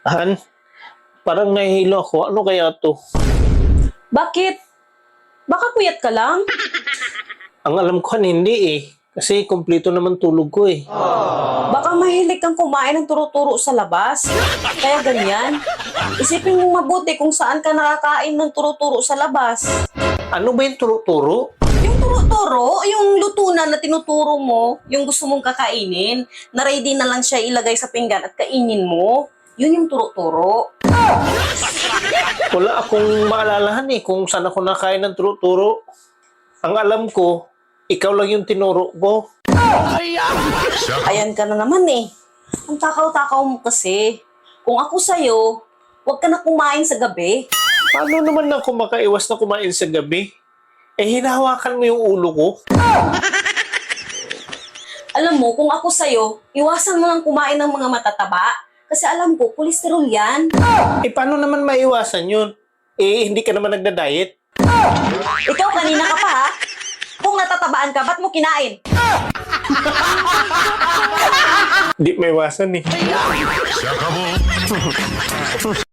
Han, parang nahihilo ako. Ano kaya to? Bakit? Baka puyat ka lang? Ang alam ko, Han, hindi eh. Kasi kumpleto naman tulog ko eh. Baka mahilig kang kumain ng turo-turo sa labas. Kaya ganyan. Isipin mong mabuti kung saan ka nakakain ng turo-turo sa labas. Ano ba yung turo-turo? Yung turo-turo, yung lutunan na tinuturo mo, yung gusto mong kakainin, na ready na lang siya ilagay sa pinggan at kainin mo, yun yung turo-turo. Wala akong maalalahan eh kung saan ako nakain ng turo-turo. Ang alam ko, ikaw lang yung tinuro ko. Ayan ka na naman eh. Ang takaw-takaw mo kasi. Kung ako sa'yo, huwag ka na kumain sa gabi. Paano naman ako makaiwas na kumain sa gabi? Eh, hinahawakan mo yung ulo ko. Alam mo, kung ako sa'yo, iwasan mo lang kumain ng mga matataba. Kasi alam ko, kolesterol yan. Eh, paano naman maiwasan yun? Eh, hindi ka naman nagda-diet. Ikaw, kanina ka pa ha? Kung natatabaan ka, ba't mo kinain? Hindi maiwasan eh.